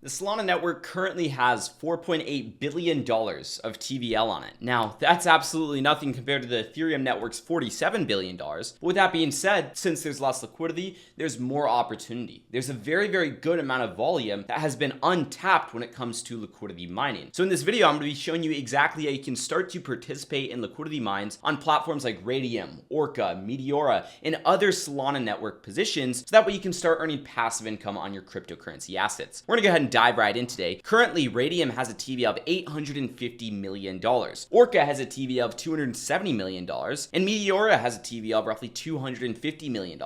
The Solana network currently has $4.8 billion of TVL on it. Now, that's absolutely nothing compared to the Ethereum network's $47 billion. But with that being said, since there's less liquidity, there's more opportunity. There's a very, very good amount of volume that has been untapped when it comes to liquidity mining. So in this video, I'm going to be showing you exactly how you can start to participate in liquidity mines on platforms like Radium, Orca, Meteora, and other Solana network positions, so that way you can start earning passive income on your cryptocurrency assets. We're going to go ahead and dive right in today. Currently, Radium has a TVL of $850 million. Orca has a TVL of $270 million. And Meteora has a TVL of roughly $250 million.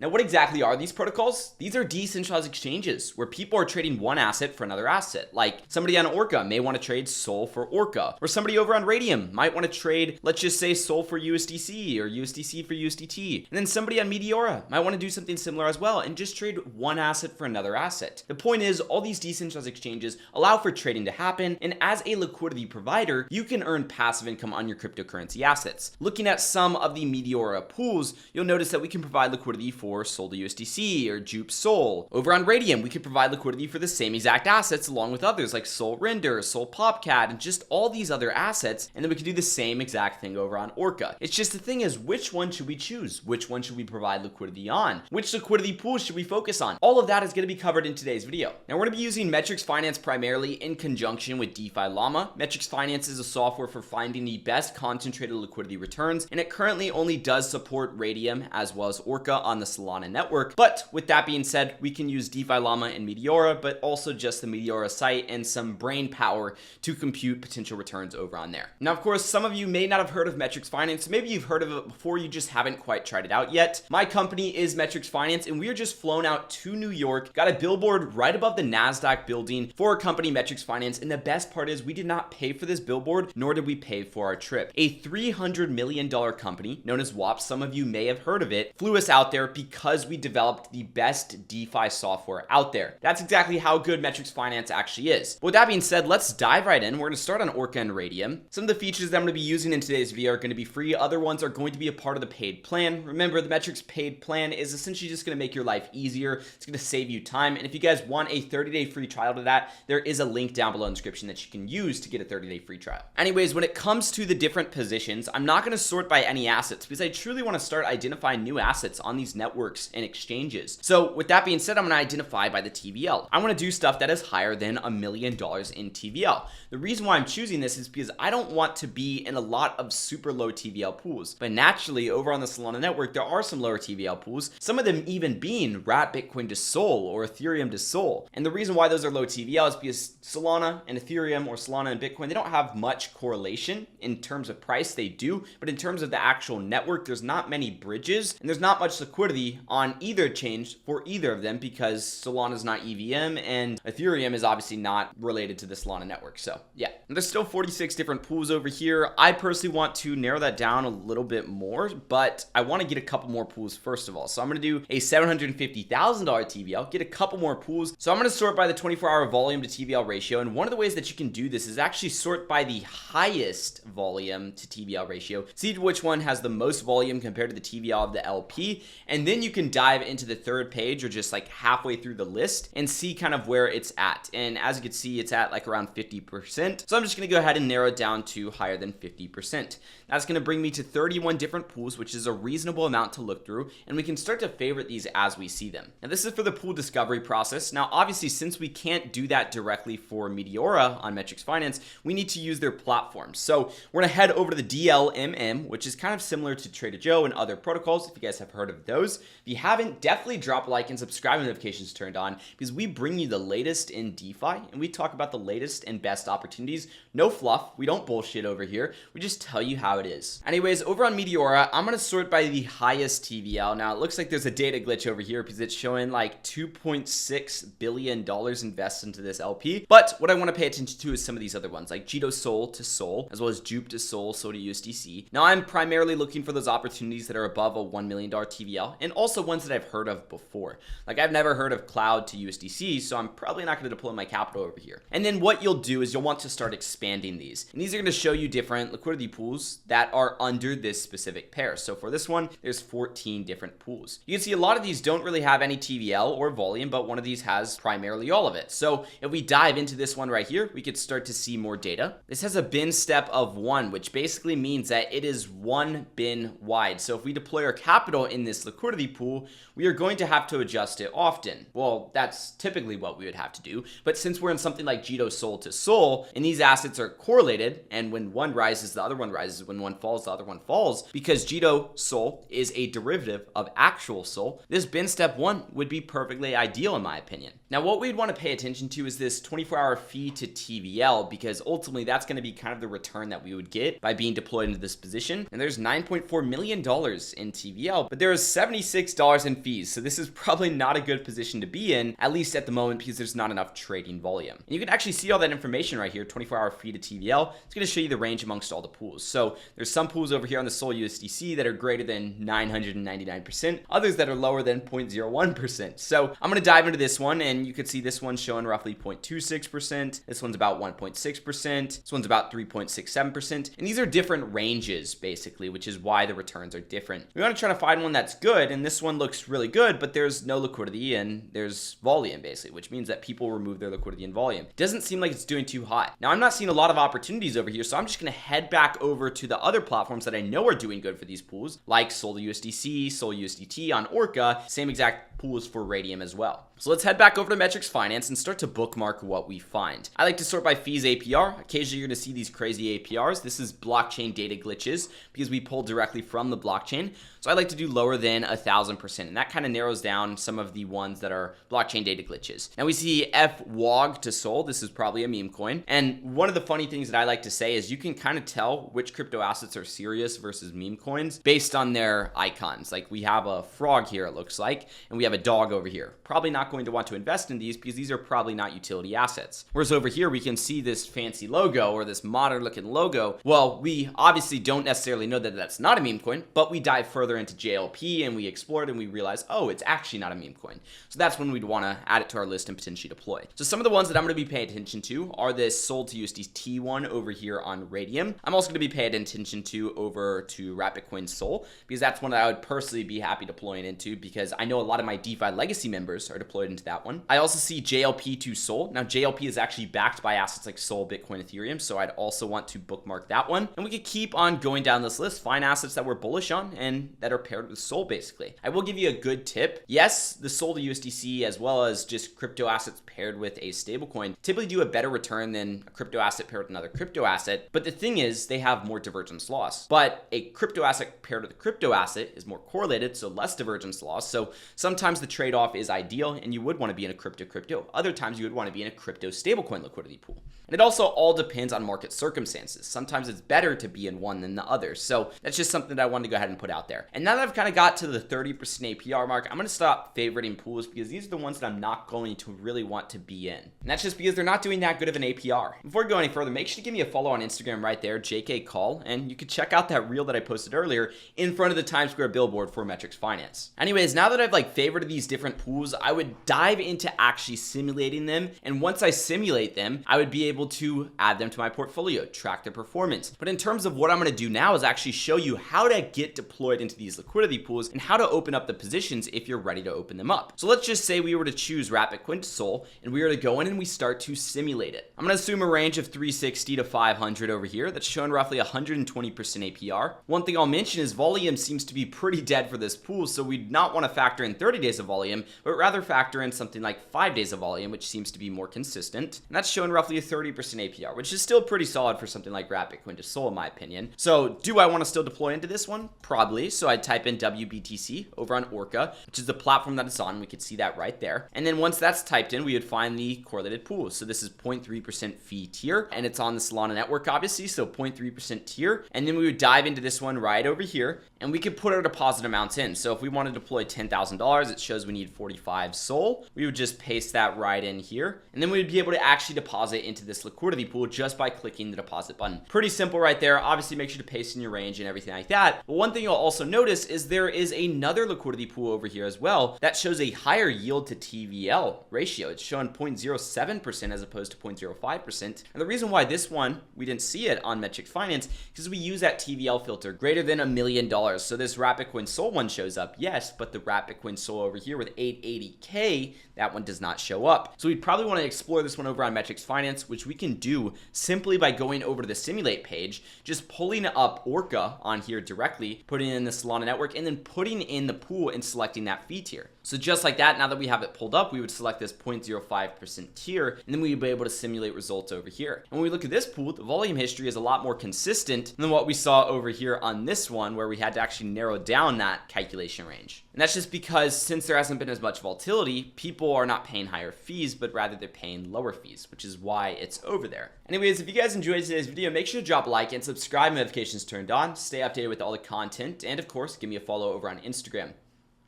Now, what exactly are these protocols? These are decentralized exchanges where people are trading one asset for another asset. Like somebody on Orca may want to trade SOL for Orca, or somebody over on Radium might want to trade, let's just say, SOL for USDC or USDC for USDT. And then somebody on Meteora might want to do something similar as well and just trade one asset for another asset. The point is, all these decentralized exchanges allow for trading to happen, and as a liquidity provider, you can earn passive income on your cryptocurrency assets. Looking at some of the Meteora pools, you'll notice that we can provide liquidity for SOL to USDC or Jupe SOL. Over on Radium, we can provide liquidity for the same exact assets along with others like SOL Render, SOL Popcat, and just all these other assets, and then we can do the same exact thing over on Orca. It's just the thing is, which one should we choose? Which one should we provide liquidity on? Which liquidity pools should we focus on? All of that is going to be covered in today's video. Now, we're going to be using Metrix Finance primarily in conjunction with DeFi Llama. Metrix Finance is a software for finding the best concentrated liquidity returns, and it currently only does support Radium as well as Orca on the Solana network. But with that being said, we can use DeFi Llama and Meteora, but also just the Meteora site and some brain power to compute potential returns over on there. Now, of course, some of you may not have heard of Metrix Finance. Maybe you've heard of it before, you just haven't quite tried it out yet. My company is Metrix Finance, and we are just flown out to New York, got a billboard right above the NASDAQ building for our company, Metrix Finance. And the best part is we did not pay for this billboard, nor did we pay for our trip. A $300 million company known as WAP, some of you may have heard of it, flew us out there because we developed the best DeFi software out there. That's exactly how good Metrix Finance actually is. But with that being said, let's dive right in. We're going to start on Orca and Radium. Some of the features that I'm going to be using in today's video are going to be free. Other ones are going to be a part of the paid plan. Remember, the Metrix paid plan is essentially just going to make your life easier. It's going to save you time. And if you guys want a 30-day free trial to that, there is a link down below in the description that you can use to get a 30-day free trial. Anyways, when it comes to the different positions, I'm not going to sort by any assets because I truly want to start identifying new assets on these networks and exchanges. So with that being said, I'm going to identify by the TVL. I want to do stuff that is higher than $1 million in TVL. The reason why I'm choosing this is because I don't want to be in a lot of super low TVL pools. But naturally, over on the Solana network, there are some lower TVL pools, some of them even being wrap Bitcoin to SOL or Ethereum to SOL. And the reason why those are low TVL is because Solana and Ethereum or Solana and Bitcoin, they don't have much correlation in terms of price. They do, but in terms of the actual network, there's not many bridges and there's not much liquidity on either exchange for either of them because Solana is not EVM and Ethereum is obviously not related to the Solana network. So yeah, and there's still 46 different pools over here. I personally want to narrow that down a little bit more, but I want to get a couple more pools first of all. So I'm going to do a $750,000 TVL, get a couple more pools. So I'm going to sort by the 24-hour volume to TVL ratio. And one of the ways that you can do this is actually sort by the highest volume to TVL ratio. See which one has the most volume compared to the TVL of the LP. And then you can dive into the third page or just like halfway through the list and see kind of where it's at. And as you can see, it's at like around 50%. So I'm just going to go ahead and narrow it down to higher than 50%. That's going to bring me to 31 different pools, which is a reasonable amount to look through. And we can start to favorite these as we see them. Now, this is for the pool discovery process. Now, obviously, since we can't do that directly for Meteora on Metrix Finance, we need to use their platform. So we're going to head over to the DLMM, which is kind of similar to Trader Joe and other protocols, if you guys have heard of those. If you haven't, definitely drop a like and subscribe with notifications turned on because we bring you the latest in DeFi and we talk about the latest and best opportunities. No fluff. We don't bullshit over here. We just tell you how it is. Anyways, over on Meteora, I'm going to sort by the highest TVL. Now, it looks like there's a data glitch over here because it's showing like $2.6 billion invested into this LP. But what I want to pay attention to is some of these other ones like Jito SOL to SOL, as well as Jupe to SOL, SOL to USDC. Now, I'm primarily looking for those opportunities that are above a $1 million TVL and also ones that I've heard of before. Like I've never heard of Cloud to USDC, so I'm probably not going to deploy my capital over here. And then what you'll do is you'll want to start expanding these. And these are going to show you different liquidity pools that are under this specific pair. So for this one, there's 14 different pools. You can see a lot of these don't really have any TVL or volume, but one of these has primarily all of it. So if we dive into this one right here, we could start to see more data. This has a bin step of 1, which basically means that it is 1 bin wide. So if we deploy our capital in this liquidity pool, we are going to have to adjust it often. Well, that's typically what we would have to do. But since we're in something like Jito Sol to Sol, and these assets are correlated, and when one rises, the other one rises. When one falls, the other one falls. Because Jito Sol is a derivative of actual Sol, this bin step 1 would be perfectly ideal in my opinion. Now, what we'd want to pay attention to is this 24-hour fee to TVL, because ultimately that's going to be kind of the return that we would get by being deployed into this position. And there's $9.4 million in TVL, but there is $76 in fees. So this is probably not a good position to be in, at least at the moment, because there's not enough trading volume. And you can actually see all that information right here, 24-hour fee to TVL. It's going to show you the range amongst all the pools. So there's some pools over here on the Sol USDC that are greater than 999%, others that are lower than 0.01%. So I'm going to dive into this one, and you can see this one's showing roughly 0.26%. This one's about 1.6%. This one's about 3.67%. And these are different ranges, basically, which is why the returns are different. We want to try to find one that's good, and this one looks really good, but there's no liquidity and there's volume, basically, which means that people remove their liquidity and volume. It doesn't seem like it's doing too hot. Now, I'm not seeing a lot of opportunities over here, so I'm just going to head back over to the other platforms that I know are doing good for these pools, like Sol USDC, Sol USDT on Orca, same exact pools for Radium as well. So let's head back over to Metrix Finance and start to bookmark what we find. I like to sort by fees APR. Occasionally you're going to see these crazy APRs. This is blockchain data glitches because we pull directly from the blockchain. So I like to do lower than 1,000%, and that kind of narrows down some of the ones that are blockchain data glitches. Now we see FWOG to Sol. This is probably a meme coin. And one of the funny things that I like to say is you can kind of tell which crypto assets are serious versus meme coins based on their icons. Like we have a frog here, it looks like, and we have a dog over here. Probably not going to want to invest in these because these are probably not utility assets. Whereas over here, we can see this fancy logo or this modern looking logo. Well, we obviously don't necessarily know that that's not a meme coin, but we dive further into JLP and we explore it and we realize, oh, it's actually not a meme coin. So that's when we'd want to add it to our list and potentially deploy. So some of the ones that I'm going to be paying attention to are this Sol to USDT one over here on Radium. I'm also going to be paying attention to over to Rapidcoin Sol because that's one that I would personally be happy deploying into because I know a lot of my DeFi legacy members are deployed into that one. I also see JLP to Sol. Now JLP is actually backed by assets like Sol, Bitcoin, Ethereum, so I'd also want to bookmark that one. And we could keep on going down this list, find assets that we're bullish on and that are paired with Sol basically. I will give you a good tip. Yes, the Sol to USDC as well as just crypto assets paired with a stablecoin typically do a better return than a crypto asset paired with another crypto asset. But the thing is they have more divergence loss. But a crypto asset paired with a crypto asset is more correlated, so less divergence loss. So sometimes the trade-off is ideal and you would want to be in a crypto. Other times you would want to be in a crypto stablecoin liquidity pool. And it also all depends on market circumstances. Sometimes it's better to be in one than the other. So that's just something that I wanted to go ahead and put out there. And now that I've kind of got to the 30% APR mark, I'm going to stop favoriting pools because these are the ones that I'm not going to really want to be in. And that's just because they're not doing that good of an APR. Before we go any further, make sure to give me a follow on Instagram right there, JK Call, and you can check out that reel that I posted earlier in front of the Times Square billboard for Metrix Finance. Anyways, now that I've favorited these different pools, I would dive into actually simulating them. And once I simulate them, I would be able to add them to my portfolio, track their performance. But in terms of what I'm going to do now is actually show you how to get deployed into these liquidity pools and how to open up the positions if you're ready to open them up. So let's just say we were to choose Rapidcoin Sol and we were to go in and we start to simulate it. I'm going to assume a range of 360 to 500 over here. That's showing roughly 120% APR. One thing I'll mention is volume seems to be pretty dead for this pool, so we'd not want to factor in 30 days of volume, but rather factor in something like 5 days of volume, which seems to be more consistent. And that's showing roughly a 30% APR, which is still pretty solid for something like Rapidcoin to Sol in my opinion. So do I want to still deploy into this one? Probably. So I'd type in WBTC over on Orca, which is the platform that it's on. We could see that right there. And then once that's typed in, we would find the correlated pools. So this is 0.3% fee tier, and it's on the Solana network, obviously. So 0.3% tier. And then we would dive into this one right over here, and we could put our deposit amounts in. So if we want to deploy $10,000, it shows we need 45 Sol. We would just paste that right in here, and then we would be able to actually deposit into this liquidity pool just by clicking the deposit button. Pretty simple right there. Obviously, make sure to paste in your range and everything like that. But one thing you'll also notice is there is another liquidity pool over here as well that shows a higher yield to TVL ratio. It's showing 0.07% as opposed to 0.05%. And the reason why this one, we didn't see it on Metrix Finance, because we use that TVL filter greater than $1 million. So this Rapidcoin Sol one shows up, yes, but the Rapidcoin Sol over here with 880K, that one does not show show up. So we'd probably want to explore this one over on Metrix Finance, which we can do simply by going over to the simulate page, just pulling up Orca on here directly, putting in the Solana network, and then putting in the pool and selecting that fee tier. So just like that, now that we have it pulled up, we would select this 0.05% tier, and then we'd be able to simulate results over here. And when we look at this pool, the volume history is a lot more consistent than what we saw over here on this one, where we had to actually narrow down that calculation range. And that's just because since there hasn't been as much volatility, people are not paying higher fees, but rather they're paying lower fees, which is why it's over there. Anyways, if you guys enjoyed today's video, make sure to drop a like and subscribe, notifications turned on, stay updated with all the content, and of course, give me a follow over on Instagram.